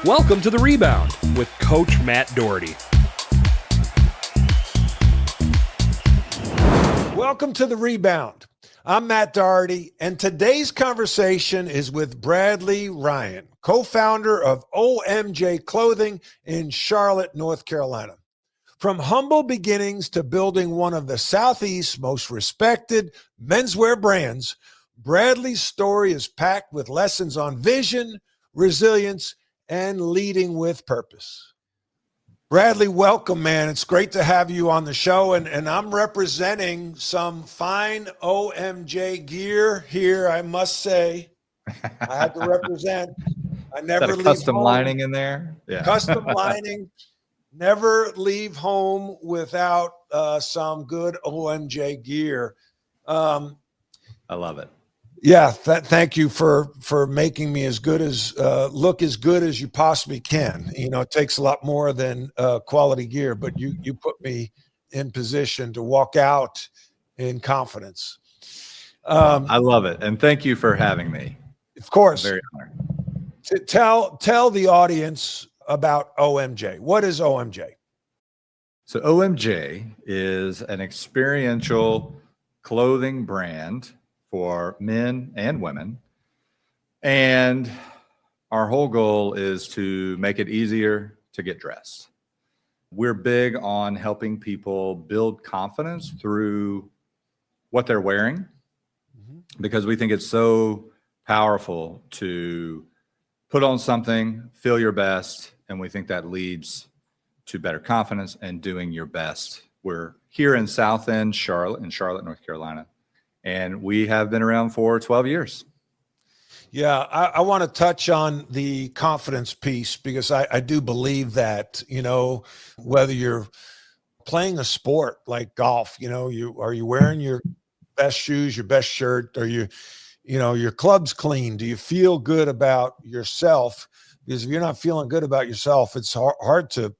Welcome to The Rebound with Coach Matt Doherty. Welcome to The Rebound. I'm Matt Doherty, and today's conversation is with Bradley Rhyne, co-founder of OMJ Clothing in Charlotte, North Carolina. From humble beginnings to building one of the Southeast's most respected menswear brands, Bradley's story is packed with lessons on vision, resilience, and leading with purpose. Bradley, welcome, man. It's great to have you on the show, and I'm representing some fine OMJ gear here, I must say. I had to represent. I never leave custom home. lining in there. Yeah. Custom lining. Never leave home without some good OMJ gear. I love it. Yeah, thank you for making me as good as look as good as you possibly can. You know, it takes a lot more than quality gear, but you put me in position to walk out in confidence. I love it, and thank you for having me. Of course. I'm very honored. Tell the audience about OMJ. What is OMJ? So OMJ is an experiential clothing brand for men and women. And our whole goal is to make it easier to get dressed. We're big on helping people build confidence through what they're wearing, because we think it's so powerful to put on something, feel your best, and we think that leads to better confidence and doing your best. We're here in South End, Charlotte, North Carolina. And we have been around for 12 years. Yeah, I want to touch on the confidence piece because I do believe that, you know, whether you're playing a sport like golf, you know, are you wearing your best shoes, your best shirt, or your club's clean? Do you feel good about yourself? Because if you're not feeling good about yourself, it's hard to,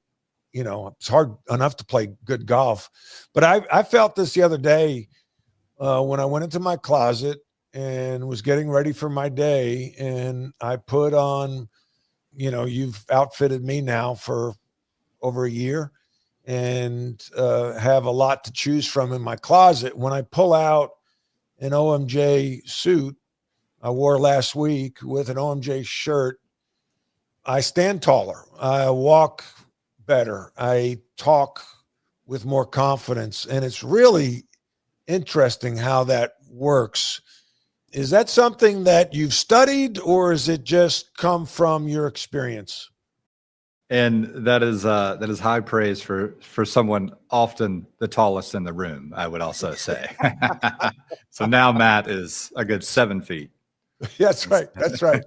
you know, it's hard enough to play good golf. But I felt this the other day. When I went into my closet and was getting ready for my day, and I put on, you know, you've outfitted me now for over a year and have a lot to choose from in my closet. When I pull out an OMJ suit I wore last week with an OMJ shirt, I stand taller. I walk better. I talk with more confidence. And it's really interesting how that works. Is that something that you've studied, or is it just come from your experience? And that is high praise for someone often the tallest in the room, I would also say. So now Matt is a good 7 feet. That's right. That's right.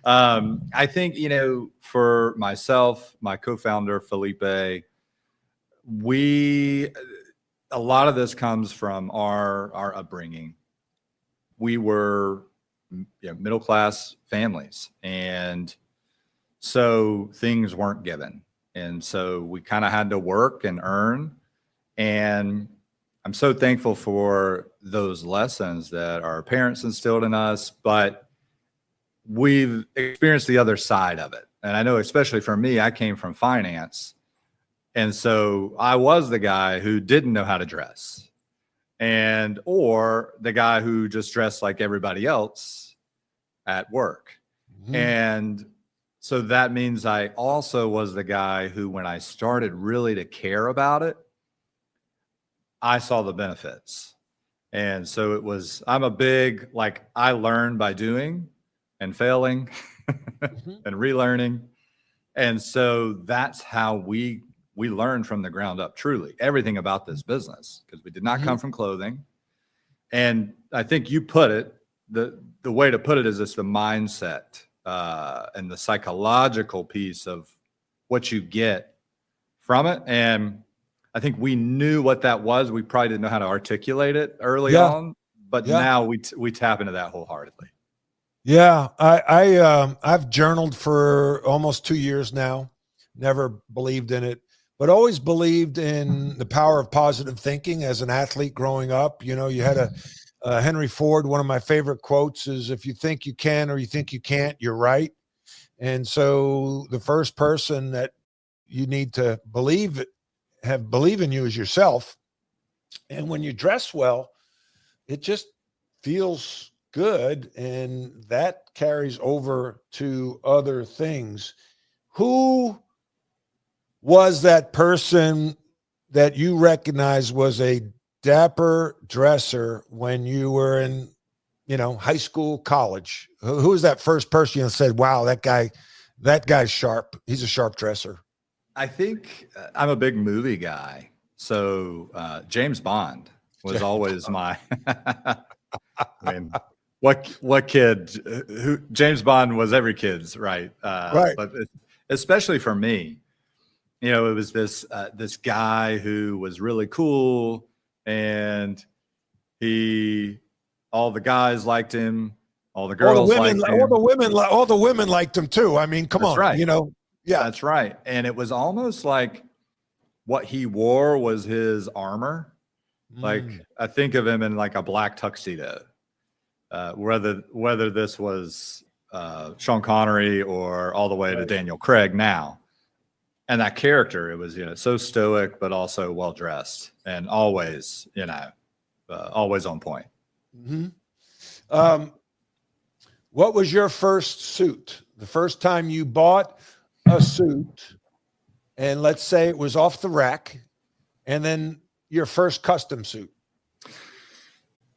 I think, you know, for myself, my co-founder, Felipe, a lot of this comes from our upbringing. We were middle-class families, and so things weren't given. And so we kind of had to work and earn. And I'm so thankful for those lessons that our parents instilled in us, but we've experienced the other side of it. And I know, especially for me, I came from finance. And so I was the guy who didn't know how to dress, or the guy who just dressed like everybody else at work. Mm-hmm. And so that means I also was the guy who, when I started really to care about it, I saw the benefits. And so I'm a big, I learn by doing and failing and relearning. And so that's how we learned from the ground up, truly, everything about this business, because we did not come from clothing. And I think you put it, the way to put it is it's the mindset and the psychological piece of what you get from it. And I think we knew what that was. We probably didn't know how to articulate it early on, but now we tap into that wholeheartedly. Yeah, I've journaled for almost 2 years now. Never believed in it, but always believed in the power of positive thinking as an athlete growing up. You know, you had Henry Ford. One of my favorite quotes is, "If you think you can or you think you can't, you're right." And so the first person that you need to believe in you is yourself. And when you dress well, it just feels good, and that carries over to other things. Who was that person that you recognize was a dapper dresser when you were in, high school, college? Who was that first person you said, wow, that guy's sharp. He's a sharp dresser? I think I'm a big movie guy. So James Bond was always my, I mean, what kid who James Bond was every kid's, right? Right. But especially for me, it was this guy who was really cool, and all the guys liked him, all the girls liked him. All the women liked him too. I mean, come on, right. Yeah, that's right. And it was almost like what he wore was his armor. Like I think of him in like a black tuxedo, whether this was Sean Connery or all the way to Daniel Craig now. And that character, it was, so stoic, but also well dressed and always, always on point. What was your first suit? The first time you bought a suit, and let's say it was off the rack, and then your first custom suit?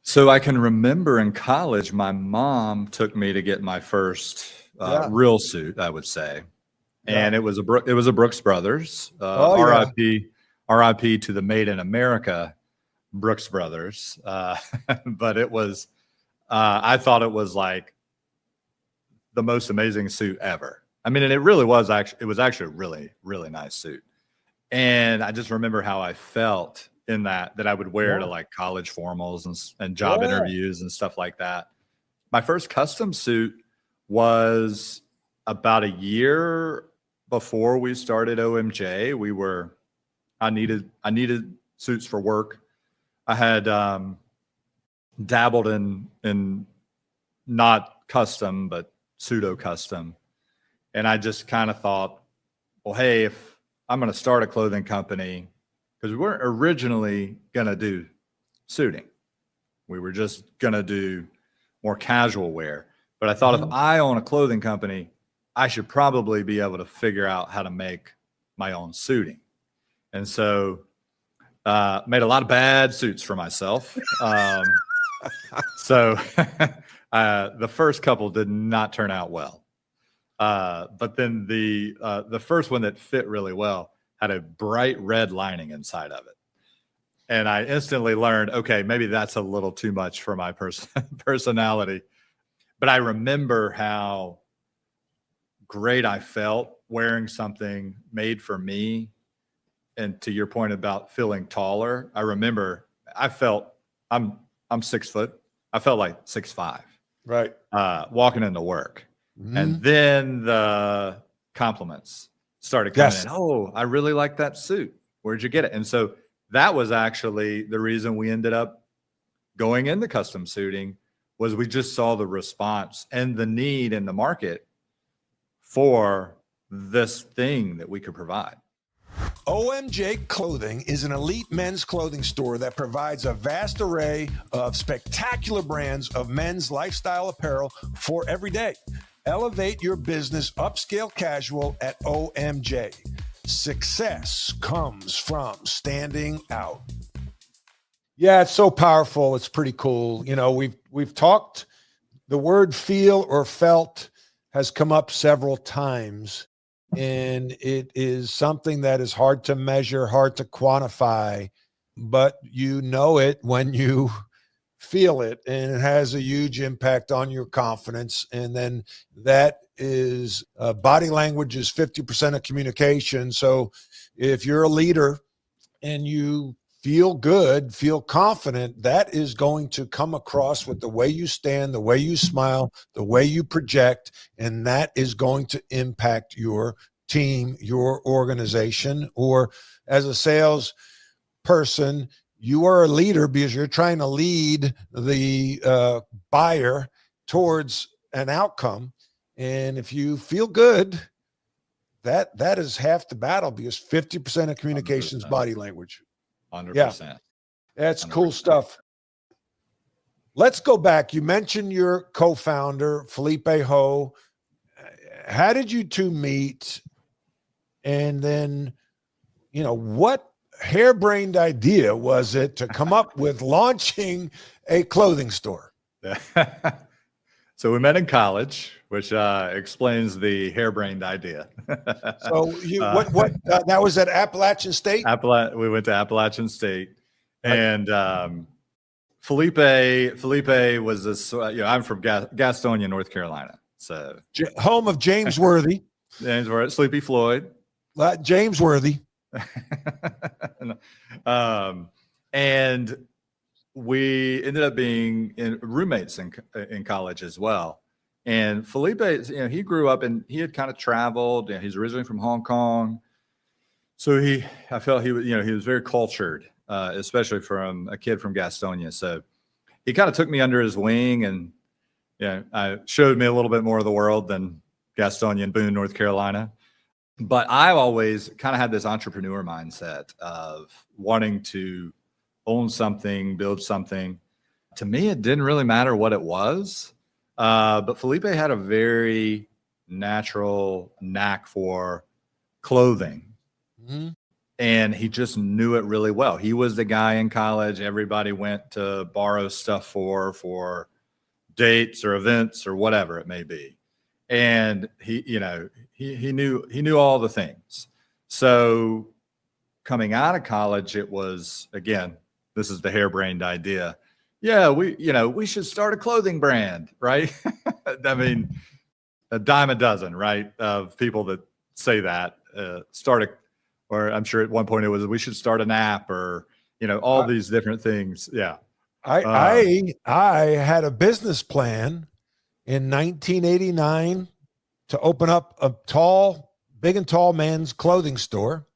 So I can remember in college, my mom took me to get my first real suit, I would say. And it was a Brooks Brothers, RIP to the Made in America Brooks Brothers. But it was, I thought it was like the most amazing suit ever. I mean, and it was actually a really, really nice suit. And I just remember how I felt in that I would wear to like college formals and job interviews and stuff like that. My first custom suit was about a year before we started OMJ. I needed suits for work. I had dabbled in not custom, but pseudo custom. And I just kind of thought, well, hey, if I'm going to start a clothing company, because we weren't originally going to do suiting. We were just going to do more casual wear. But I thought if I own a clothing company, I should probably be able to figure out how to make my own suiting. And so made a lot of bad suits for myself. So the first couple did not turn out well. But then the first one that fit really well had a bright red lining inside of it. And I instantly learned, okay, maybe that's a little too much for my personality. But I remember how great I felt wearing something made for me. And to your point about feeling taller, I remember I felt I'm 6 foot. I felt like 6'5", right? Walking into work. And then the compliments started coming in. Oh, I really like that suit. Where'd you get it? And so that was actually the reason we ended up going into custom suiting, was we just saw the response and the need in the market for this thing that we could provide. OMJ Clothing is an elite men's clothing store that provides a vast array of spectacular brands of men's lifestyle apparel for every day. Elevate your business upscale casual at OMJ. Success comes from standing out. Yeah, it's so powerful. It's pretty cool. We've talked, the word feel or felt has come up several times, and it is something that is hard to measure, hard to quantify, but you know it when you feel it, and it has a huge impact on your confidence. And then that is body language is 50% of communication. So if you're a leader and you feel good, feel confident, that is going to come across with the way you stand, the way you smile, the way you project, and that is going to impact your team, your organization. Or as a sales person, you are a leader because you're trying to lead the buyer towards an outcome. And if you feel good, that is half the battle, because 50% of communication is 100%. body language. 100%. Yeah, that's 100%. cool stuff. Let's go back. You mentioned your co-founder, Felipe Ho. How did you two meet? And then, what harebrained idea was it to come up with launching a clothing store? So we met in college, which explains the harebrained idea. So that was at Appalachian State? We went to Appalachian State, right. And Felipe was this. I'm from Gastonia, North Carolina, so home of James Worthy. James Worthy, Sleepy Floyd. James Worthy. And we ended up being roommates in college as well. And Felipe, he grew up and he had kind of traveled. He's originally from Hong Kong, so I felt he was very cultured, especially from a kid from Gastonia. So he kind of took me under his wing, and showed me a little bit more of the world than Gastonia and Boone, North Carolina. But I've always kind of had this entrepreneur mindset of wanting to own something, build something. To me, it didn't really matter what it was. But Felipe had a very natural knack for clothing. Mm-hmm. And he just knew it really well. He was the guy in college everybody went to borrow stuff for dates or events or whatever it may be. And he knew all the things. So coming out of college, it was, again, this is the harebrained idea. Yeah, we should start a clothing brand, right? I mean, a dime a dozen, right, of people that say that. Or I'm sure at one point it was, we should start an app, or all these different things. Yeah, I had a business plan in 1989 to open up a big and tall man's clothing store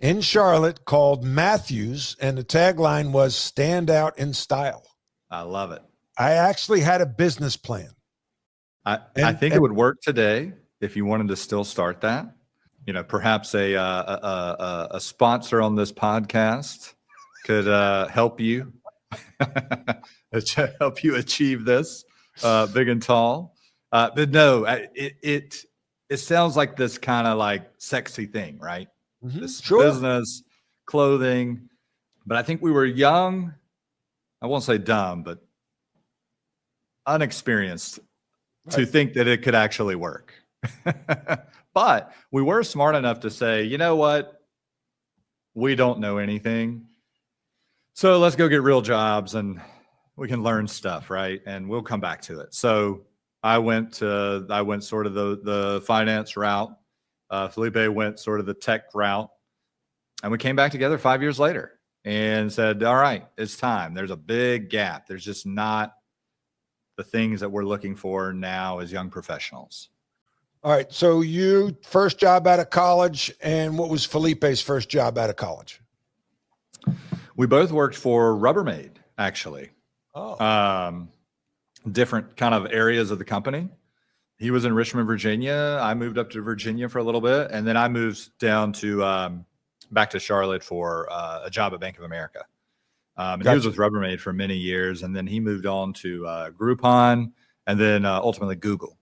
in Charlotte called Matthews, and the tagline was "Stand out in style." I love it. I actually had a business plan. I think it would work today if you wanted to still start that. Perhaps a sponsor on this podcast could help you achieve this big and tall. But no, it sounds like this kind of like sexy thing, right? Mm-hmm. This business, clothing. But I think we were young. I won't say dumb, but unexperienced to think that it could actually work. But we were smart enough to say, you know what? We don't know anything. So let's go get real jobs and we can learn stuff, right? And we'll come back to it. So I went sort of the finance route. Felipe went sort of the tech route. And we came back together 5 years later and said, all right, it's time. There's a big gap. There's just not the things that we're looking for now as young professionals. All right. So you first job out of college, and what was Felipe's first job out of college? We both worked for Rubbermaid, actually. Oh. Different kind of areas of the company. He was in Richmond, Virginia. I moved up to Virginia for a little bit, and then I moved down to back to Charlotte for a job at Bank of America. And He was with Rubbermaid for many years, and then he moved on to Groupon, and then ultimately Google.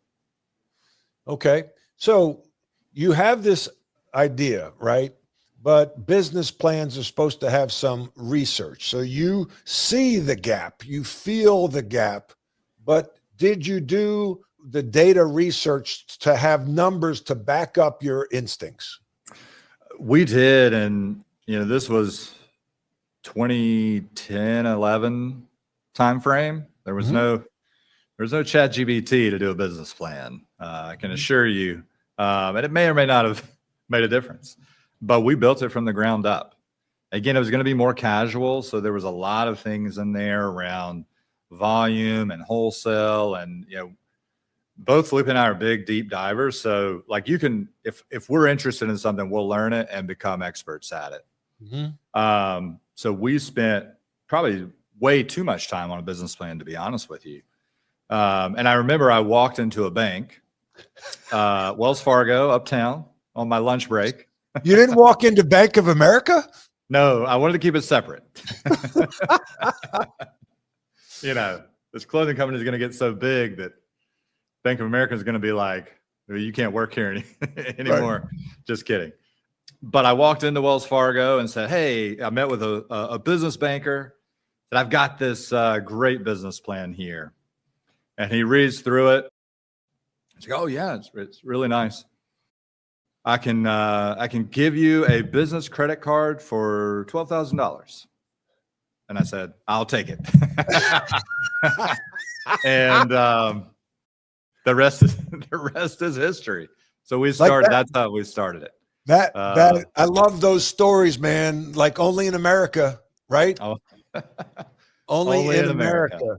Okay. So you have this idea, right? But business plans are supposed to have some research. So you see the gap, you feel the gap, but did you do the data research to have numbers to back up your instincts? We did. And, this was 2010, 11 timeframe. There was no chat GBT to do a business plan. I can assure you, and it may or may not have made a difference, but we built it from the ground up. Again, it was going to be more casual. So there was a lot of things in there around volume and wholesale. And, both Felipe and I are big, deep divers. So like if we're interested in something, we'll learn it and become experts at it. Mm-hmm. So we spent probably way too much time on a business plan, to be honest with you. And I remember I walked into a bank Wells Fargo uptown on my lunch break. You didn't walk into Bank of America? No, I wanted to keep it separate. This clothing company is going to get so big that Bank of America is going to be like, you can't work here anymore. Right. Just kidding. But I walked into Wells Fargo and said, hey, I met with a business banker, that I've got this great business plan here. And he reads through it. He's like, oh yeah, it's really nice. I can give you a business credit card for $12,000. And I said, I'll take it. And the rest is history. So we started. That's how we started it. That I love those stories, man. Like only in America, right? Oh. only in America.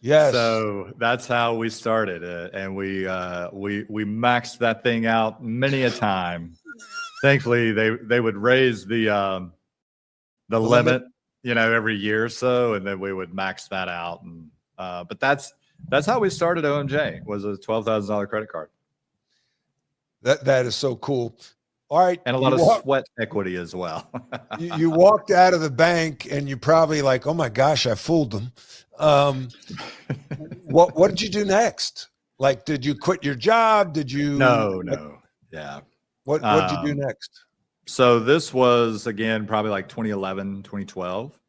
Yes. So that's how we started it, and we maxed that thing out many a time. Thankfully, they would raise the limit, every year or so, and then we would max that out. And but that's how we started OMJ, was a $12,000 credit card. That is so cool. All right, and a lot of sweat equity as well. you walked out of the bank, and you're probably like, "Oh my gosh, I fooled them." What did you do next? Like, did you quit your job? Did you? No. Yeah. What did you do next? So this was, again, probably like 2011, 2012.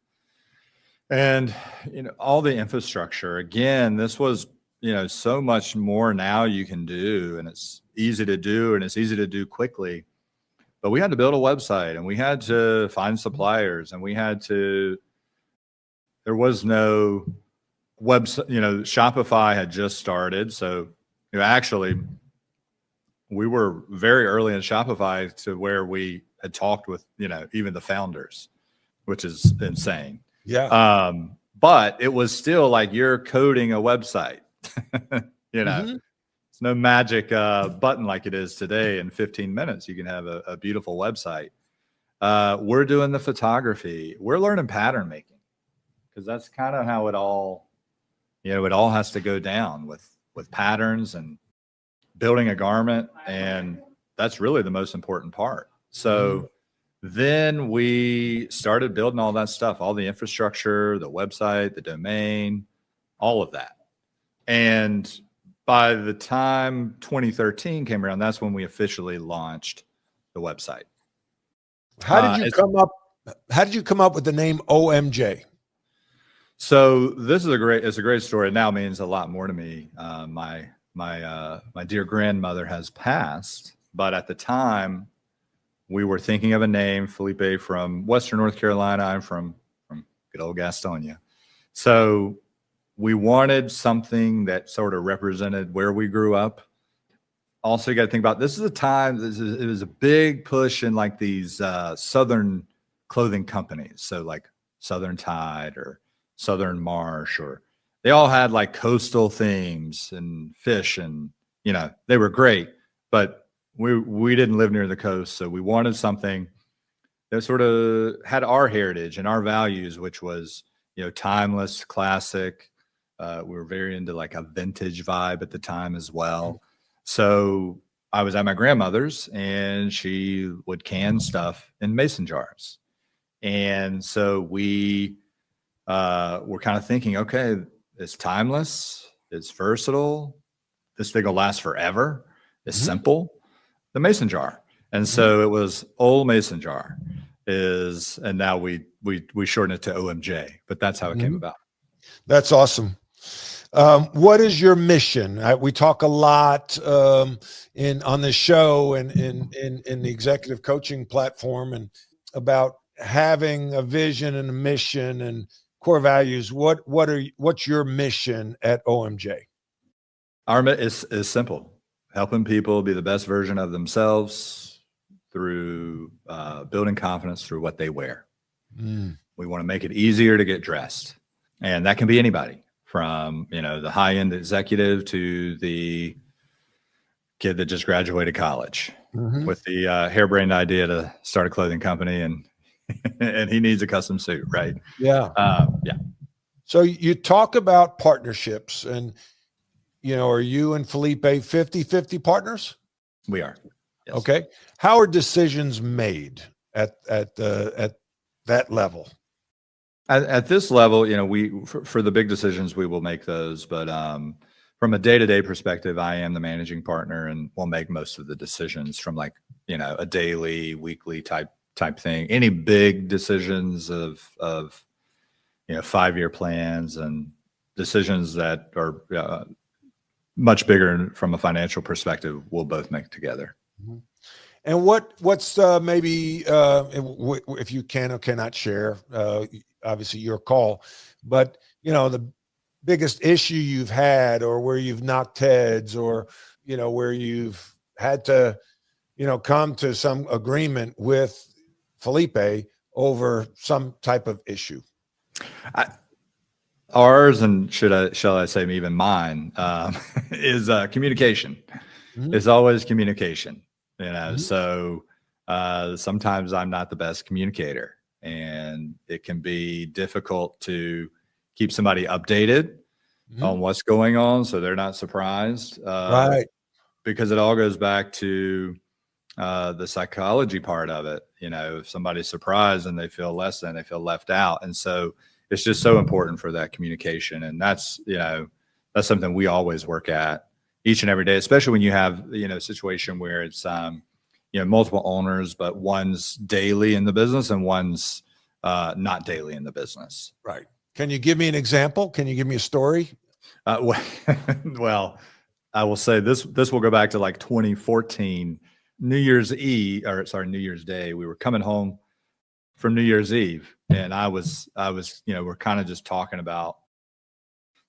And, all the infrastructure, again, this was, so much more now you can do, and it's easy to do, and it's easy to do quickly. But we had to build a website, and we had to find suppliers, and there was no website, Shopify had just started. So, actually, we were very early in Shopify to where we had talked with, even the founders, which is insane. Yeah. But it was still like you're coding a website, Mm-hmm. It's no magic button like it is today. In 15 minutes, you can have a beautiful website. We're doing the photography. We're learning pattern making, because that's kind of how it all, it all has to go down with patterns and building a garment. And that's really the most important part. So then we started building all that stuff, all the infrastructure, the website, the domain, all of that. And by the time 2013 came around, that's when we officially launched the website. How did you come up with the name OMJ? So this is it's a great story. It now means a lot more to me. My dear grandmother has passed, but at the time we were thinking of a name. Felipe from Western North Carolina. I'm from good old Gastonia. So we wanted something that sort of represented where we grew up. Also, you got to think about, this is a time, it was a big push in like these Southern clothing companies. So like Southern Tide or Southern Marsh, or they all had like coastal themes and fish, and, they were great, but we didn't live near the coast. So we wanted something that sort of had our heritage and our values, which was, timeless, classic. We were very into like a vintage vibe at the time as well. So I was at my grandmother's, and she would can stuff in mason jars. And so we were kind of thinking, okay, it's timeless, it's versatile, this thing will last forever, it's simple, the mason jar. And so it was Old Mason Jar and now we shorten it to OMJ, but that's how it came about. That's awesome. What is your mission? We talk a lot on this show and in the executive coaching platform, and about having a vision and a mission and core values. What's your mission at OMJ? Our mission is simple: helping people be the best version of themselves through building confidence through what they wear. We want to make it easier to get dressed, and that can be anybody, from the high-end executive to the kid that just graduated college with the harebrained idea to start a clothing company, and he needs a custom suit, right? Yeah. Yeah. So you talk about partnerships, and are you and Felipe 50-50 partners? We are. Yes. Okay. How are decisions made at that level? At this level, for the big decisions, we will make those. But from a day-to-day perspective, I am the managing partner and will make most of the decisions from like, a daily, weekly type thing. Any big decisions of 5-year plans and decisions that are much bigger from a financial perspective, we'll both make together. Mhm. And what's maybe if you can or cannot share, obviously your call, but the biggest issue you've had, or where you've knocked heads, or where you've had to come to some agreement with Felipe over some type of issue. Ours, and shall I say even mine, is communication. Mhm. It's always communication, Mhm. so sometimes I'm not the best communicator, and it can be difficult to keep somebody updated Mhm. on what's going on so they're not surprised. Right. Because it all goes back to the psychology part of it. If somebody's surprised and they feel less than, they feel left out. And so it's just so important for that communication. And that's something we always work at each and every day, especially when you have, a situation where it's, multiple owners, but one's daily in the business and one's not daily in the business. Right. Can you give me an example? Can you give me a story? Well, I will say this will go back to like 2014, New Year's Day. We were coming home from New Year's Eve, and I was, we're kind of just talking about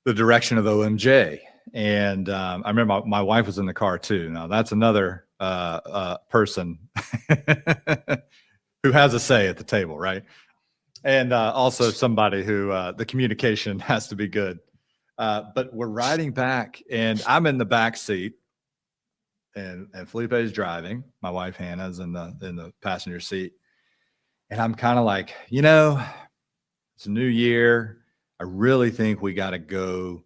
the direction of OMJ. And I remember my wife was in the car too. Now that's another person who has a say at the table, right? And also somebody who the communication has to be good. But we're riding back, and I'm in the back seat, and Felipe is driving. My wife Hannah's in the passenger seat, and I'm kind of like, it's a new year. I really think we got to go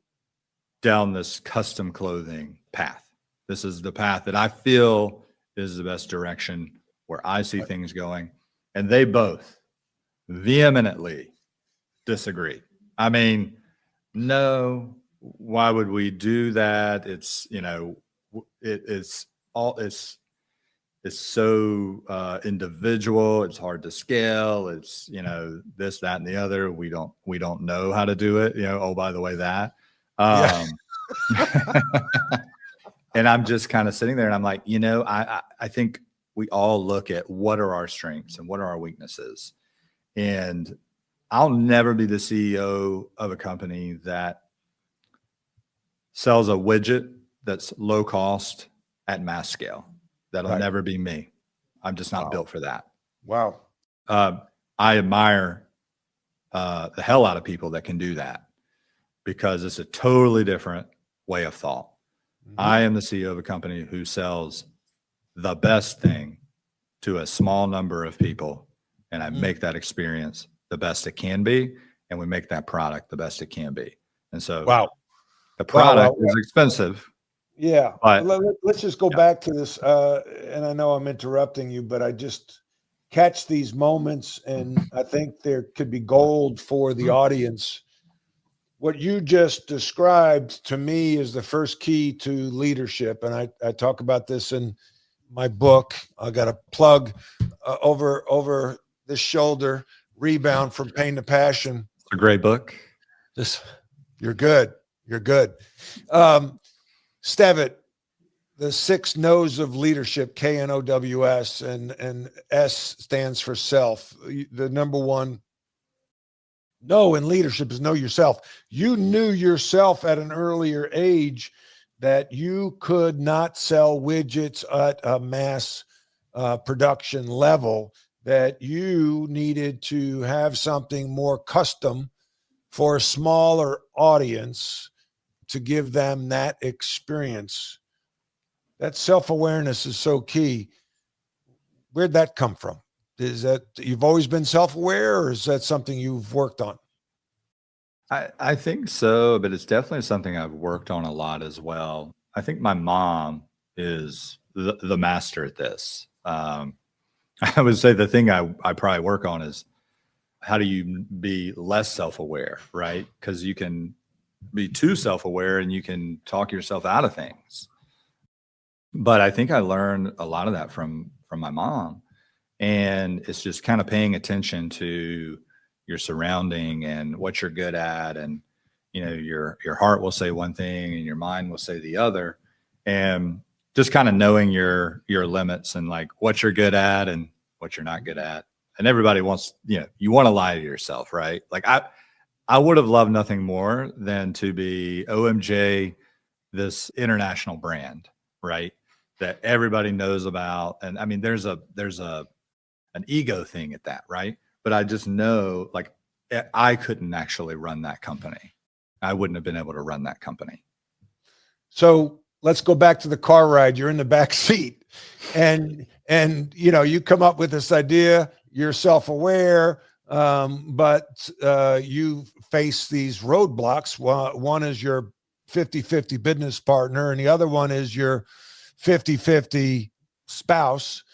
down this custom clothing path. This is the path that I feel is the best direction where I see things going. And they both vehemently disagree. I mean, no, why would we do that? It's, it's so individual. It's hard to scale. It's, this, that, and the other. We don't know how to do it. Oh, by the way, that. Yeah. And I'm just kind of sitting there, and I'm like, I think we all look at what are our strengths and what are our weaknesses. And I'll never be the CEO of a company that sells a widget that's low cost at mass scale. That'll Right. never be me. I'm just not Wow. built for that. Wow. I admire the hell out of people that can do that, because it's a totally different way of thought. Mhm. I am the CEO of a company who sells the best thing to a small number of people, and I make that experience the best it can be, and we make that product the best it can be. And so Wow. the product Wow. is expensive. Yeah. But Let's just go back to this. And I know I'm interrupting you, but I just catch these moments, and I think there could be gold for the audience. What you just described to me is the first key to leadership. And I talk about this in my book. I got a plug over this shoulder, Rebound from Pain to Passion. it's a great book. You're good. You're good. Stevitt, the 6 No's of leadership, KNOWS, and S stands for self. The number one no in leadership is know yourself. You knew yourself at an earlier age that you could not sell widgets at a mass production level, that you needed to have something more custom for a smaller audience to give them that experience. That self-awareness is so key. Where'd that come from? Is that you've always been self-aware, or is that something you've worked on? I think so, but it's definitely something I've worked on a lot as well. I think my mom is the master at this. I would say the thing I probably work on is how do you be less self-aware, right? Because you can be too self-aware and you can talk yourself out of things. But I think I learned a lot of that from my mom. And it's just kind of paying attention to your surrounding and what you're good at. And, your heart will say one thing and your mind will say the other. And just kind of knowing your limits and like what you're good at and what you're not good at. And everybody wants, you want to lie to yourself, right? Like I would have loved nothing more than to be OMJ, this international brand, right? That everybody knows about. And I mean, there's an ego thing at that, right? But I just know like I couldn't actually run that company. I wouldn't have been able to run that company. So let's go back to the car ride. You're in the back seat and you come up with this idea, you're self-aware, but you face these roadblocks. One is your 50-50 business partner and the other one is your 50-50 spouse.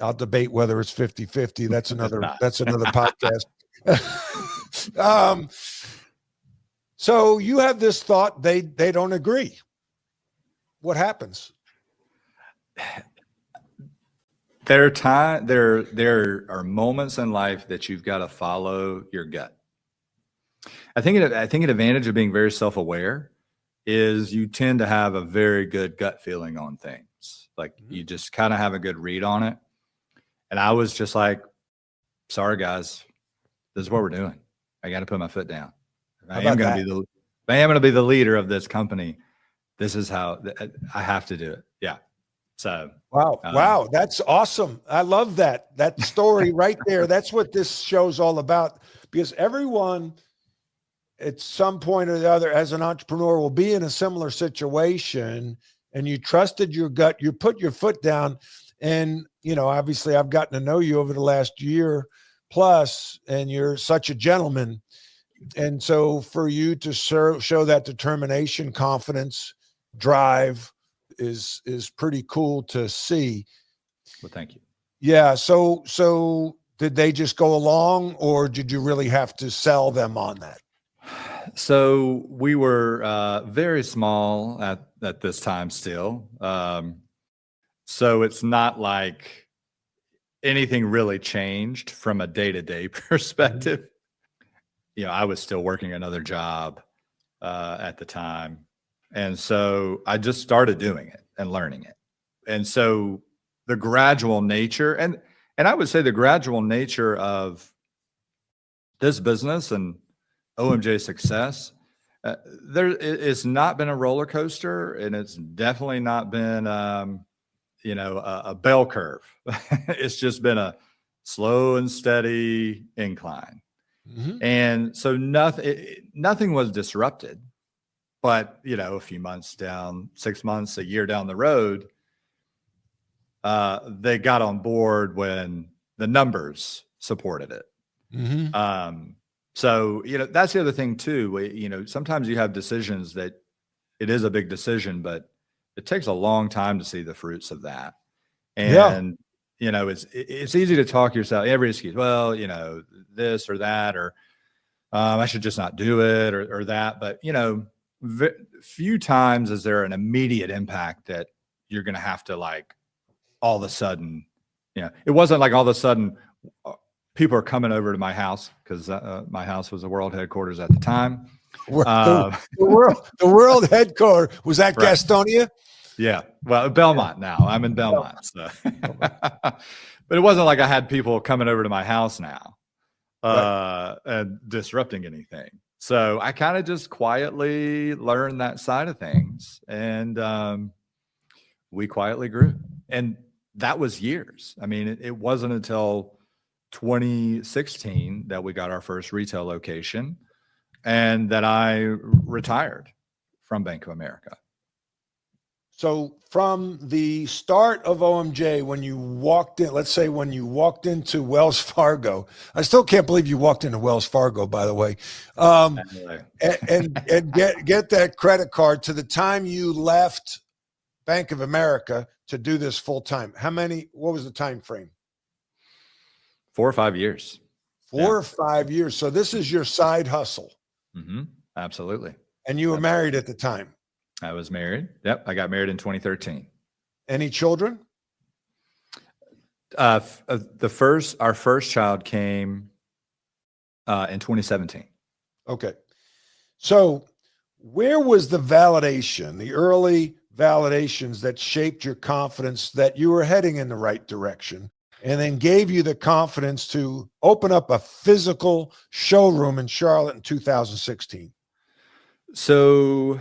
I'll debate whether it's 50-50. That's another podcast. So you have this thought, they don't agree. What happens? There are moments in life that you've got to follow your gut. I think an advantage of being very self-aware is you tend to have a very good gut feeling on things. Like you just kind of have a good read on it. And I was just like, sorry guys, this is what we're doing. I got to put my foot down. If I am going to be the leader of this company, this is how I have to do it. Yeah. So wow, that's awesome. I love that story right there. That's what this show's all about, because everyone at some point or the other as an entrepreneur will be in a similar situation, and you trusted your gut, you put your foot down. And obviously I've gotten to know you over the last year plus, and you're such a gentleman. And so for you to show that determination, confidence, drive is pretty cool to see. Well, thank you. Yeah. So did they just go along, or did you really have to sell them on that? So we were very small at this time still. So it's not like anything really changed from a day-to-day perspective. I was still working another job at the time. And so I just started doing it and learning it. And so the gradual nature, and I would say the gradual nature of this business and OMJ success, it's not been a roller coaster, and it's definitely not been, a bell curve. It's just been a slow and steady incline. Mm-hmm. And so nothing was disrupted, but a few months down, 6 months, a year down the road, they got on board when the numbers supported it. Mm-hmm. So, that's the other thing too. Sometimes you have decisions that it is a big decision, but it takes a long time to see the fruits of that. And, it's easy to talk yourself, every excuse, well, this or that, or I should just not do it or that. But, few times is there an immediate impact that you're going to have to like all of a sudden, it wasn't like all of a sudden people are coming over to my house, because my house was the world headquarters at the time. The world headquarters was at right. Gastonia. Yeah. Well, Belmont now. I'm in Belmont. So. But it wasn't like I had people coming over to my house now and disrupting anything. So I kind of just quietly learned that side of things, and we quietly grew. And that was years. I mean, it wasn't until 2016 that we got our first retail location and that I retired from Bank of America. So from the start of OMJ, when you walked in, let's say when you walked into Wells Fargo, I still can't believe you walked into Wells Fargo, by the way, Anyway. and get that credit card to the time you left Bank of America to do this full time. What was the time frame? 4 or 5 years. 4 or 5 years. So this is your side hustle. Mm-hmm. Absolutely. And you were married at the time. I was married. Yep. I got married in 2013. Any children? Our first child came in 2017. Okay. So where was the validation, the early validations that shaped your confidence that you were heading in the right direction and then gave you the confidence to open up a physical showroom in Charlotte in 2016? So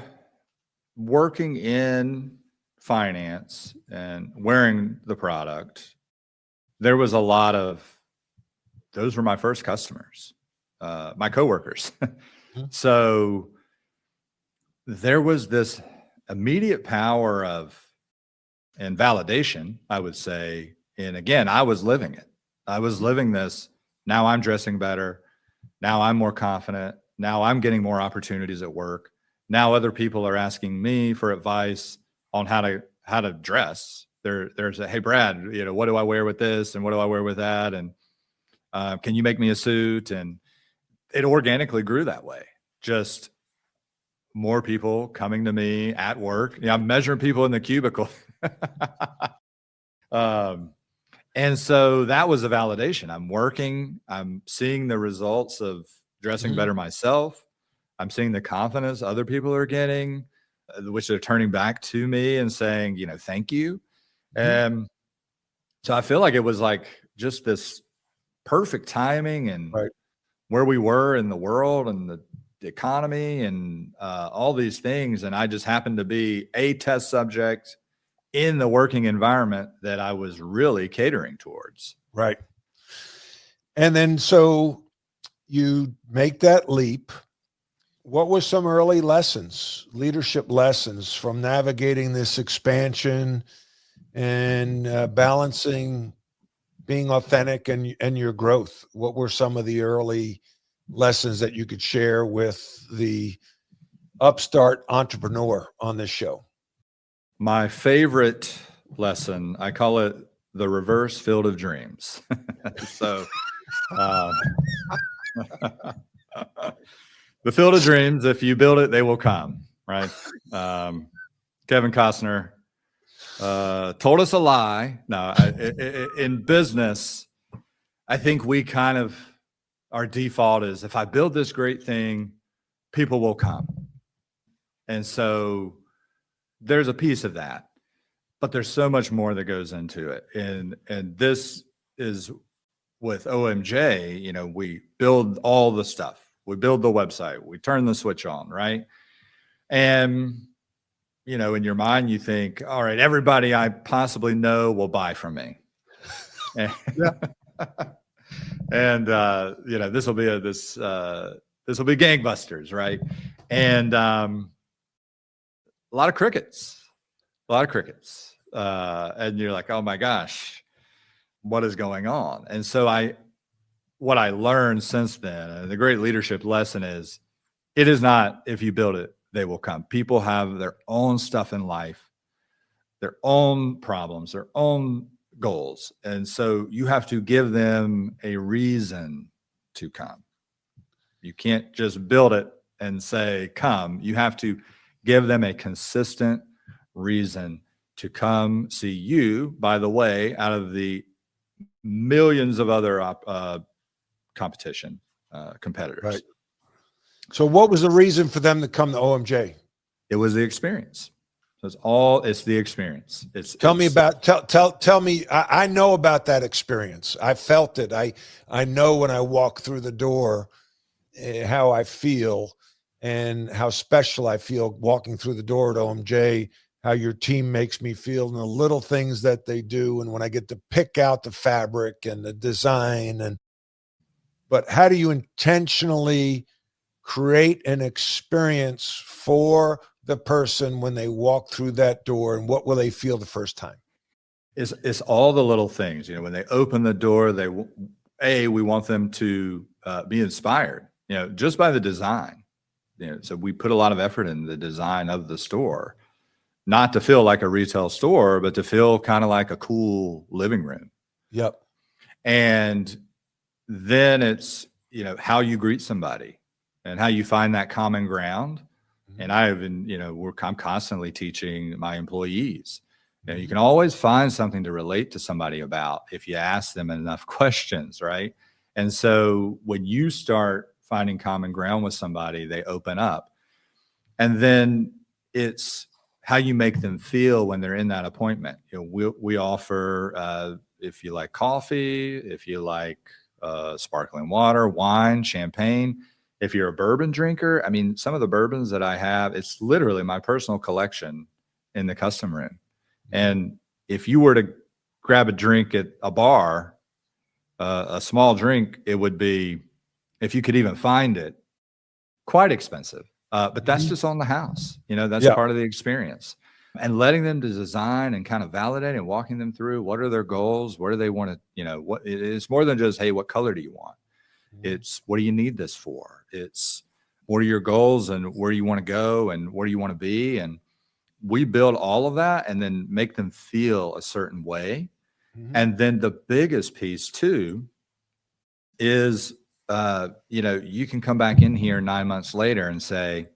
working in finance and wearing the product, there was a lot of, those were my first customers, my coworkers. So there was this immediate power and validation, I would say. And again, I was living it. I was living this. Now I'm dressing better. Now I'm more confident. Now I'm getting more opportunities at work. Now other people are asking me for advice on how to dress. There's a, hey, Brad, what do I wear with this? And what do I wear with that? And can you make me a suit? And it organically grew that way. Just more people coming to me at work. I'm measuring people in the cubicle. And so that was a validation. I'm working. I'm seeing the results of dressing better myself. I'm seeing the confidence other people are getting, which they're turning back to me and saying, thank you. And so I feel like it was like just this perfect timing and where we were in the world and the economy and all these things. And I just happened to be a test subject in the working environment that I was really catering towards. Right. And then, so you make that leap. What were some early lessons, leadership lessons from navigating this expansion and balancing being authentic and your growth? What were some of the early lessons that you could share with the upstart entrepreneur on this show? My favorite lesson, I call it the reverse field of dreams. So the field of dreams, if you build it, they will come, right? Kevin Costner told us a lie. No, in business, I think we kind of, our default is, if I build this great thing, people will come. And so there's a piece of that, but there's so much more that goes into it. And this is with OMJ, we build all the stuff. We build the website, we turn the switch on, right? And, in your mind, you think, all right, everybody I possibly know will buy from me. And, and this will be gangbusters, right? And a lot of crickets. And you're like, oh my gosh, what is going on? And so what I learned since then, and the great leadership lesson is, it is not, if you build it, they will come. People have their own stuff in life, their own problems, their own goals. And so you have to give them a reason to come. You can't just build it and say, come. You have to give them a consistent reason to come see you, by the way, out of the millions of other competitors. Right. So what was the reason for them to come to OMJ? It was the experience. It's the experience. Tell me, I know about that experience. I felt it. I know when I walk through the door, how I feel and how special I feel walking through the door at OMJ, how your team makes me feel and the little things that they do. And when I get to pick out the fabric and the design but how do you intentionally create an experience for the person when they walk through that door, and what will they feel the first time? It's all the little things, when they open the door, we want them to be inspired, just by the design. So we put a lot of effort in the design of the store, not to feel like a retail store, but to feel kind of like a cool living room. Yep. And then it's, how you greet somebody and how you find that common ground. And I'm constantly teaching my employees, you can always find something to relate to somebody about if you ask them enough questions, right? And so when you start finding common ground with somebody, they open up. And then it's how you make them feel when they're in that appointment. We offer, if you like coffee, if you like sparkling water, wine, champagne. If you're a bourbon drinker, some of the bourbons that I have, it's literally my personal collection in the custom room. And if you were to grab a drink at a bar, a small drink, it would be, if you could even find it, quite expensive. But that's just on the house. That's part of the experience. And letting them to design and kind of validate and walking them through what are their goals, what do they want to, it's more than just, hey, what color do you want? It's what do you need this for? It's what are your goals and where you want to go and where do you want to be? And we build all of that and then make them feel a certain way. And then the biggest piece too is, you can come back in here 9 months later and say,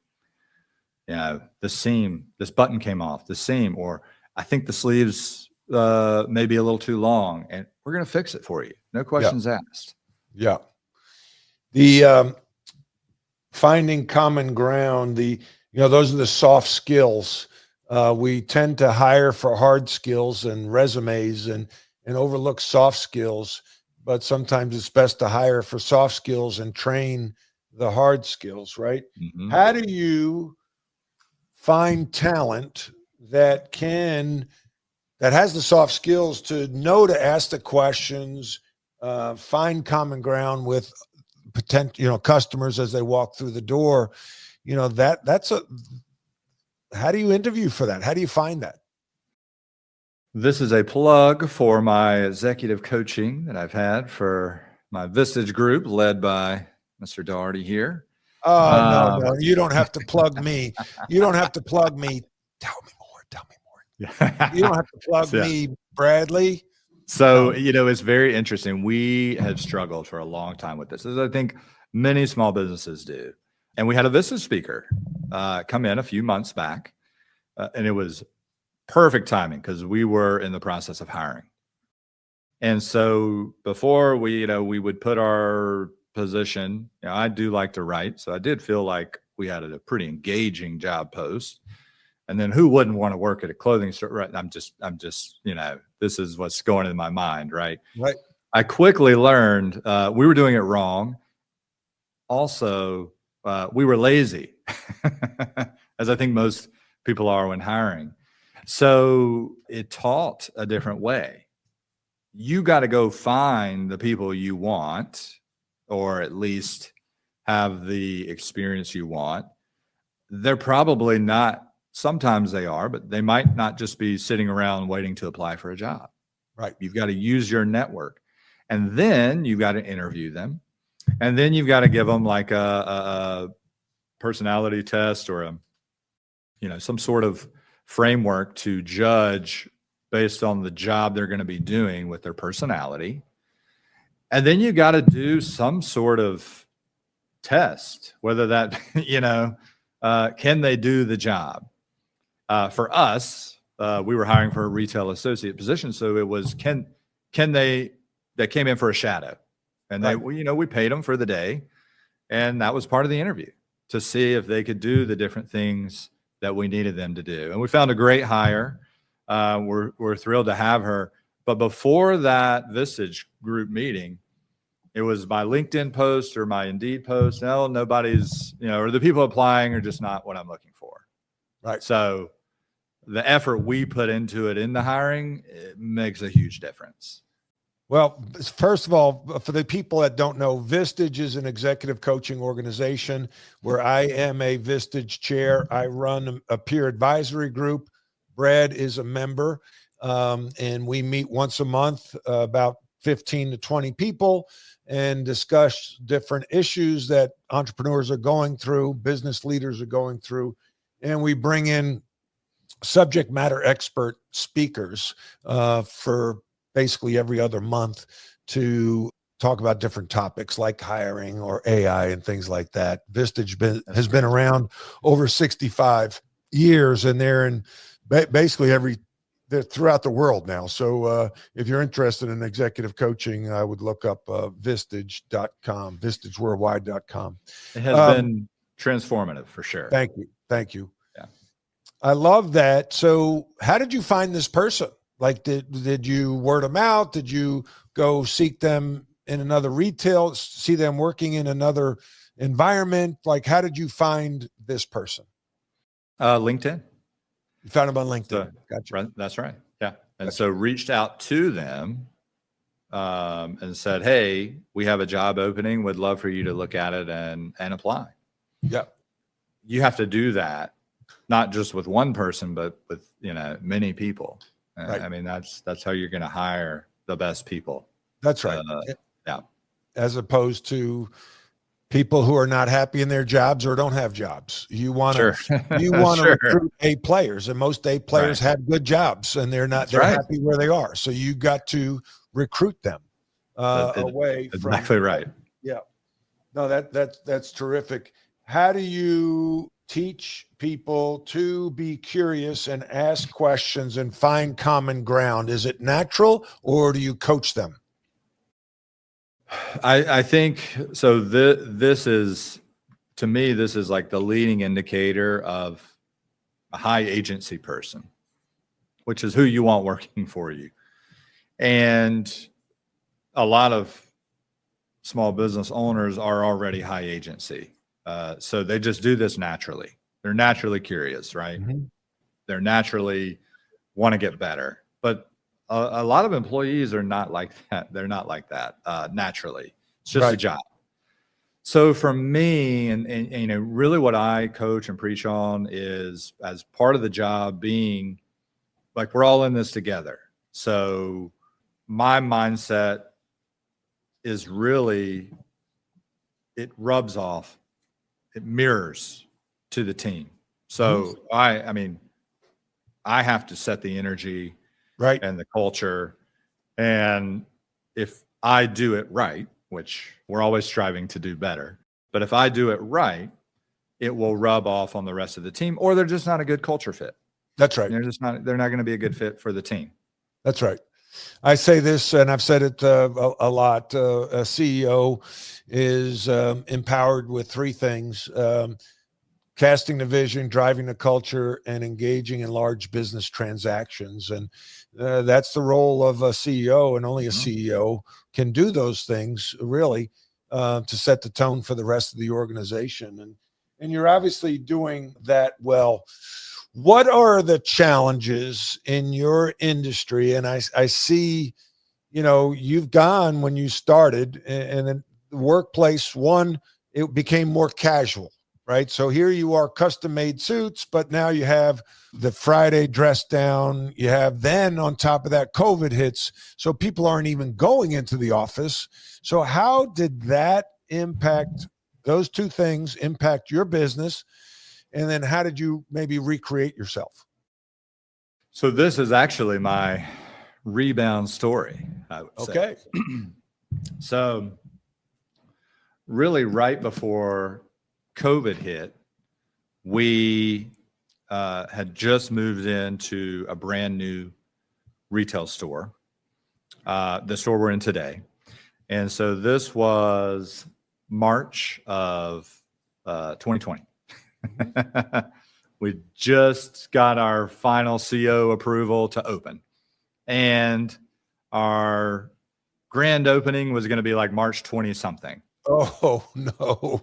this button came off, the seam, or I think the sleeves may be a little too long, and we're going to fix it for you. No questions asked. Yeah. The finding common ground, those are the soft skills. We tend to hire for hard skills and resumes and overlook soft skills, but sometimes it's best to hire for soft skills and train the hard skills, right? How do you find talent that has the soft skills to know to ask the questions, find common ground with potential, customers as they walk through the door? How do you interview for that? How do you find that? This is a plug for my executive coaching that I've had for my Vistage group led by Mr. Doherty here. Oh, no, you don't have to plug me. You don't have to plug me. Tell me more. You don't have to plug me, Bradley. So, it's very interesting. We have struggled for a long time with this, as I think many small businesses do. And we had a Vistage speaker come in a few months back, and it was perfect timing because we were in the process of hiring. And so before we would put our position, I do like to write. So I did feel like we had a pretty engaging job post. And then who wouldn't want to work at a clothing store? Right. I'm just, this is what's going in my mind. Right. Right. I quickly learned we were doing it wrong. Also, we were lazy, as I think most people are when hiring. So it taught a different way. You got to go find the people you want, or at least have the experience you want. They're probably not, sometimes they are, but they might not just be sitting around waiting to apply for a job. Right. You've got to use your network. And then you've got to interview them. And then you've got to give them like a personality test or some sort of framework to judge based on the job they're going to be doing with their personality. And then you got to do some sort of test, whether that, can they do the job? For us, we were hiring for a retail associate position. So it was, they came in for a shadow, and we paid them for the day. And that was part of the interview to see if they could do the different things that we needed them to do. And we found a great hire. We're thrilled to have her. But before that Vistage group meeting, it was my LinkedIn post or my Indeed post. No, nobody's, or the people applying are just not what I'm looking for. Right. So the effort we put into it in the hiring, it makes a huge difference. Well, first of all, for the people that don't know, Vistage is an executive coaching organization where I am a Vistage chair. I run a peer advisory group. Brad is a member, and we meet once a month, about 15 to 20 people, and discuss different issues that entrepreneurs are going through, business leaders are going through, and we bring in subject matter expert speakers for basically every other month to talk about different topics like hiring or AI and things like that. Vistage has been around over 65 years, and they're in basically they're throughout the world now. So if you're interested in executive coaching, I would look up vistage.com, vistageworldwide.com. It has been transformative for sure. Thank you. Thank you. Yeah. I love that. So how did you find this person? Like, did you word them out? Did you go seek them in another retail, see them working in another environment? Like, how did you find this person? LinkedIn. You found them on LinkedIn. So, gotcha. That's right. Yeah. And Gotcha. So reached out to them and said, hey, we have a job opening. Would love for you to look at it and apply. Yeah. You have to do that, not just with one person, but with, many people. Right. I mean, that's how you're going to hire the best people. That's right. Yeah. As opposed to people who are not happy in their jobs or don't have jobs. You want to Sure. recruit A players, and most A players have good jobs, and they're happy where they are. So you got to recruit them away from. Exactly right. Yeah. No, that's terrific. How do you teach people to be curious and ask questions and find common ground? Is it natural, or do you coach them? I think so. This is, to me, this is like the leading indicator of a high agency person, which is who you want working for you. And a lot of small business owners are already high agency. So they just do this naturally. They're naturally curious, right? Mm-hmm. They're naturally want to get better. But a lot of employees are not like that. They're not like that naturally. It's just a job. So for me, and really what I coach and preach on is, as part of the job, being like, we're all in this together. So my mindset is really, it rubs off, it mirrors to the team. So I mean, I have to set the energy and the culture. And if I do it right, which we're always striving to do better, but if I do it right, it will rub off on the rest of the team, or they're just not a good culture fit. That's right. They're not going to be a good fit for the team. That's right. I say this, and I've said it a lot. A CEO is empowered with three things: casting the vision, driving the culture, and engaging in large business transactions. And that's the role of a CEO, and only a CEO can do those things, really, to set the tone for the rest of the organization. And you're obviously doing that well. What are the challenges in your industry? And I see, you've gone, when you started, and in the workplace, it became more casual, right? So here you are, custom made suits, but now you have the Friday dress down. You have, then on top of that, COVID hits. So people aren't even going into the office. So how did that those two things impact your business? And then how did you maybe recreate yourself? So this is actually my rebound story, I would say. Okay. So really right before COVID hit, we had just moved into a brand new retail store, the store we're in today. And so this was March of 2020. We just got our final CO approval to open, and our grand opening was going to be like March 20 something. Oh no.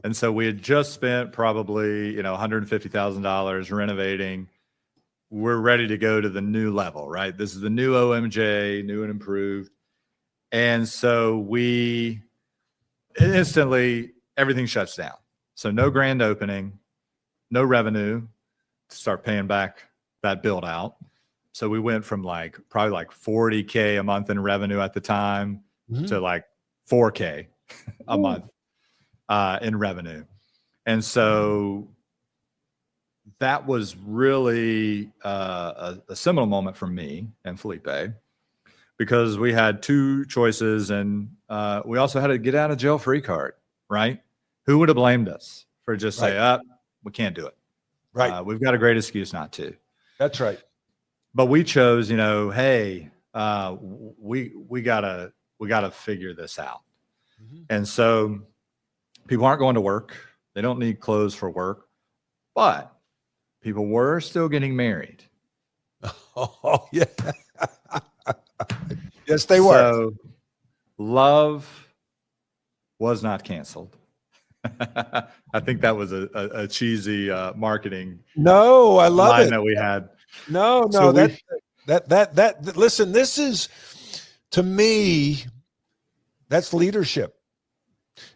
And so we had just spent probably, $150,000 renovating. We're ready to go to the new level, right? This is the new OMJ, new and improved. And so we instantly, everything shuts down. So no grand opening, no revenue to start paying back that build out. So we went from probably like $40K a month in revenue at the time to like $4K a month in revenue. And so that was really a seminal moment for me and Felipe, because we had two choices, and we also had a get out of jail free card, right? Who would have blamed us for just say, we can't do it. Right. We've got a great excuse not to. That's right. But we chose, hey, we gotta figure this out. And so people aren't going to work. They don't need clothes for work, but people were still getting married. Oh, yeah. Yes, they were. So love was not canceled. I think that was a cheesy marketing. No, I love line it that we had. No, So listen, this is, to me, that's leadership.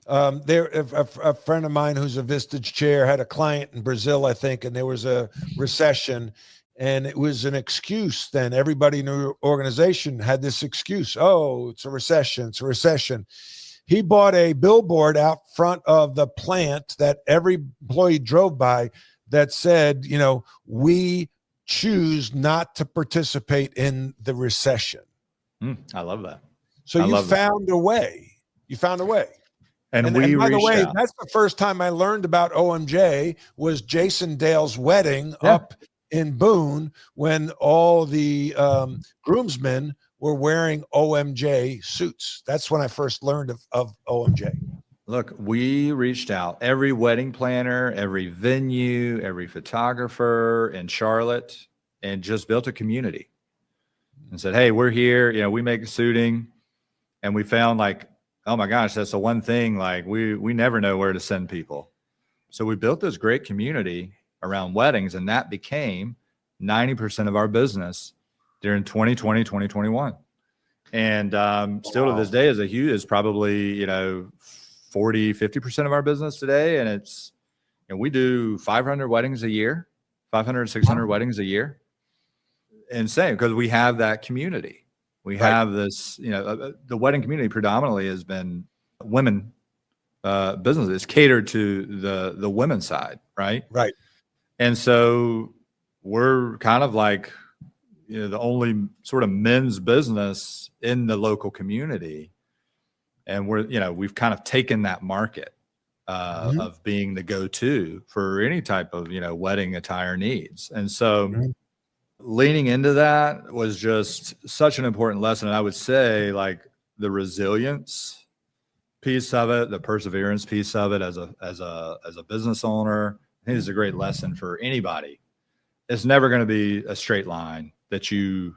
A friend of mine who's a Vistage chair had a client in Brazil, I think, and there was a recession, and it was an excuse. Then everybody in the organization had this excuse. Oh, it's a recession. It's a recession. He bought a billboard out front of the plant that every employee drove by that said, we choose not to participate in the recession. I love that. So you found a way. You found a way. And by the way, out. that's the first time I learned about OMJ was Jason Dale's wedding up in Boone, when all the groomsmen were wearing OMJ suits. That's when I first learned of OMJ. Look, we reached out. Every wedding planner, every venue, every photographer in Charlotte, and just built a community and said, hey, we're here. We make suiting. And we found oh my gosh, that's the one thing. We never know where to send people. So we built this great community around weddings, and that became 90% of our business during 2020, 2021. And still to this day is probably, 40, 50% of our business today. And it's, we do 500 weddings a year, 500, 600 weddings a year. And same, because we have that community. We have this, the wedding community predominantly has been women business. It's catered to the women's side, right? Right. And so we're kind of the only sort of men's business in the local community. And we've kind of taken that market of being the go-to for any type of, wedding attire needs. And so leaning into that was just such an important lesson. And I would say the resilience piece of it, the perseverance piece of it as a business owner, I think is a great lesson for anybody. It's never going to be a straight line that you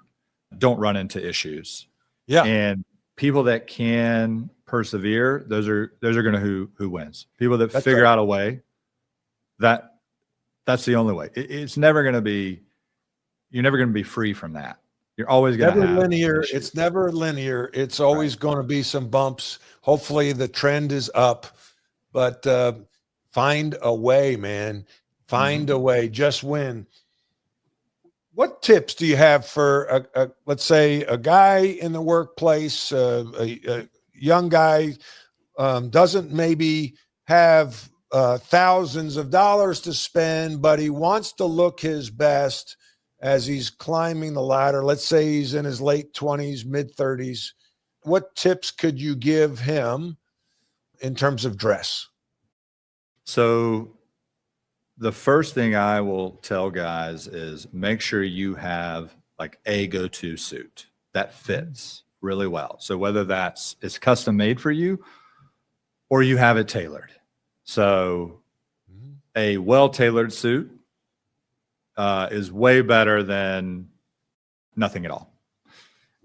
don't run into issues. Yeah. And people that can persevere, those are going to who wins. People that figure out a way, that's the only way. It's never going to be, you're never going to be free from that. You're always going to have linear. issues. It's never linear. It's always going to be some bumps. Hopefully the trend is up, but find a way, man. Find a way. Just win. What tips do you have for let's say a guy in the workplace, a young guy, doesn't maybe have thousands of dollars to spend, but he wants to look his best as he's climbing the ladder? Let's say he's in his late 20s, mid 30s. What tips could you give him in terms of dress? So the first thing I will tell guys is make sure you have a go-to suit that fits really well. So whether it's custom made for you or you have it tailored. So a well-tailored suit is way better than nothing at all.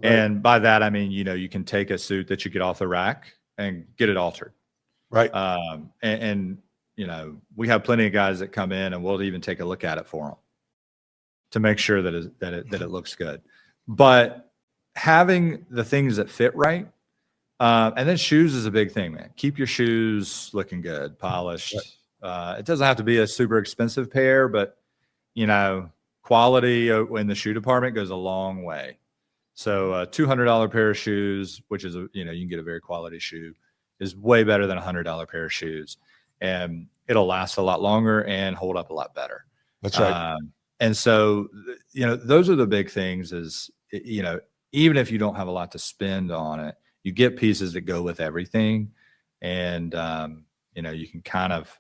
Right. And by that, I mean, you can take a suit that you get off the rack and get it altered. Right. And we have plenty of guys that come in and we'll even take a look at it for them to make sure that it looks good. But having the things that fit right And then shoes is a big thing, man. Keep your shoes looking good, polished. It doesn't have to be a super expensive pair, but quality in the shoe department goes a long way. So a $200 pair of shoes, which is you can get a very quality shoe, is way better than a $100 pair of shoes, and it'll last a lot longer and hold up a lot better. That's right. And so, those are the big things is, even if you don't have a lot to spend on it, you get pieces that go with everything. And, you can kind of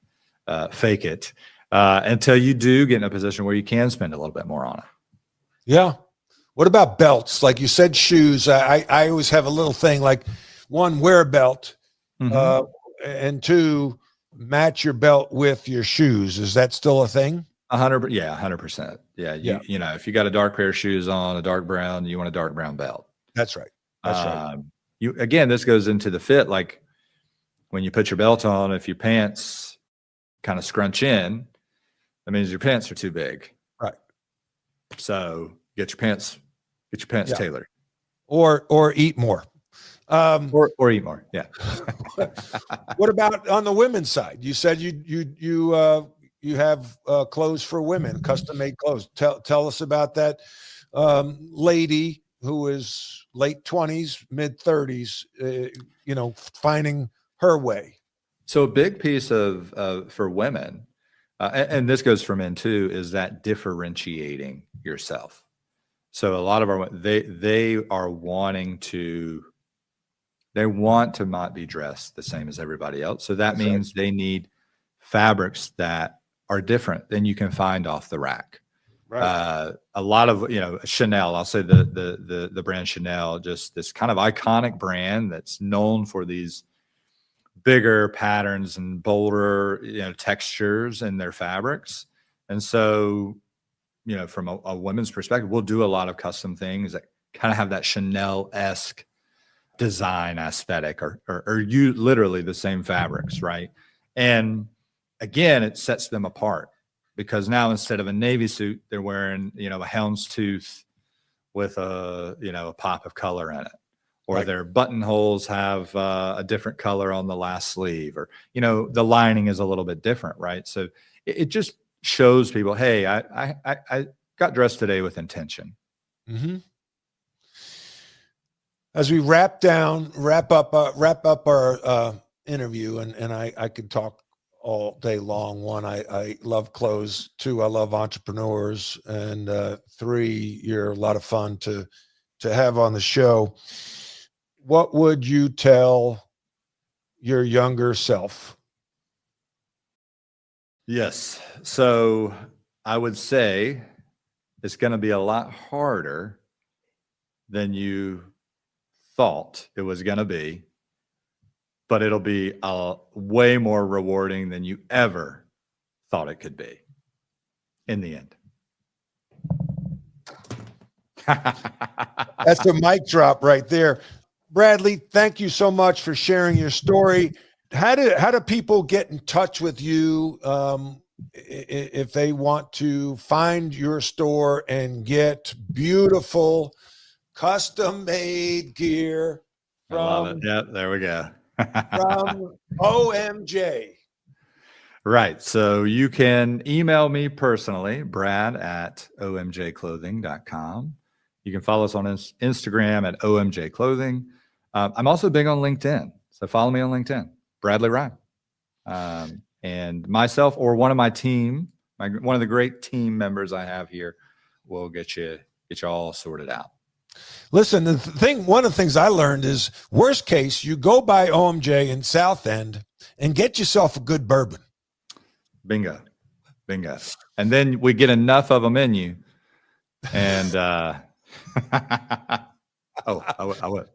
fake it until you do get in a position where you can spend a little bit more on it. Yeah. What about belts? Like you said, shoes. I always have a little thing like, one, wear a belt, and two, match your belt with your shoes. Is that still a thing? 100%. Yeah. 100%. Yeah. If you got a dark pair of shoes on, a dark brown, you want a dark brown belt. That's right. That's right. Again, this goes into the fit. Like when you put your belt on, if your pants kind of scrunch in, that means your pants are too big. Right. So get your pants tailored. Or eat more. Or eat more. Yeah. What about on the women's side? You said you have clothes for women, custom made clothes. Tell us about that lady who is late 20s, mid 30s, finding her way. So a big piece of for women, and this goes for men too, is that differentiating yourself. So a lot of they want to not be dressed the same as everybody else. So that means they need fabrics that are different than you can find off the rack. Right. A lot of, Chanel, I'll say the brand Chanel, just this kind of iconic brand that's known for these bigger patterns and bolder, textures in their fabrics. And so, from a women's perspective, we'll do a lot of custom things that kind of have that Chanel-esque design aesthetic or you literally the same fabrics. Right. And again, it sets them apart because now instead of a navy suit, they're wearing, a houndstooth with a pop of color in it, or right. Their buttonholes have a different color on the last sleeve, or, the lining is a little bit different. Right. So it just shows people, hey, I got dressed today with intention. Mm-hmm. As we wrap up our interview, and I could talk all day long. One, I love clothes. Two, I love entrepreneurs, and three, you're a lot of fun to have on the show. What would you tell your younger self? Yes. So I would say it's going to be a lot harder than you thought it was going to be, but it'll be way more rewarding than you ever thought it could be in the end. That's a mic drop right there. Bradley, thank you so much for sharing your story. How do people get in touch with you if they want to find your store and get beautiful custom-made gear from, I love it. Yep, there we go. from OMJ? Right. So you can email me personally, brad@omjclothing.com. You can follow us on Instagram at OMJ Clothing. I'm also big on LinkedIn. So follow me on LinkedIn, Bradley Rhyne. And myself or one of my team, one of the great team members I have here will get you all sorted out. Listen, one of the things I learned is, worst case, you go by OMJ in South End and get yourself a good bourbon. Bingo. And then we get enough of them in you. And I wasn't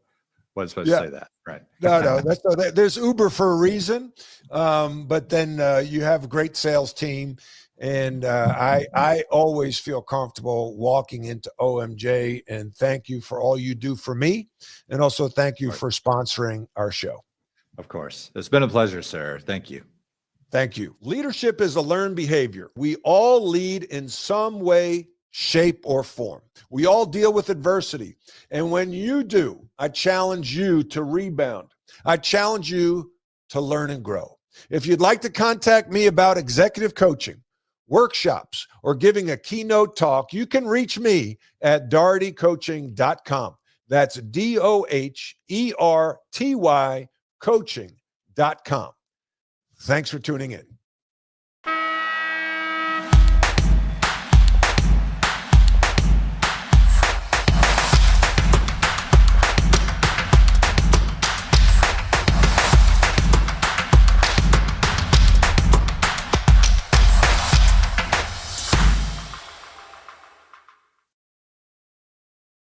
supposed to say that. Right. No, there's Uber for a reason. But then you have a great sales team. And I always feel comfortable walking into OMJ, and thank you for all you do for me. And also thank you for sponsoring our show. Of course. It's been a pleasure, sir. Thank you. Thank you. Leadership is a learned behavior. We all lead in some way, shape, or form. We all deal with adversity. And when you do, I challenge you to rebound. I challenge you to learn and grow. If you'd like to contact me about executive coaching, workshops, or giving a keynote talk, you can reach me at dohertycoaching.com. That's DOHERTY coaching.com. Thanks for tuning in.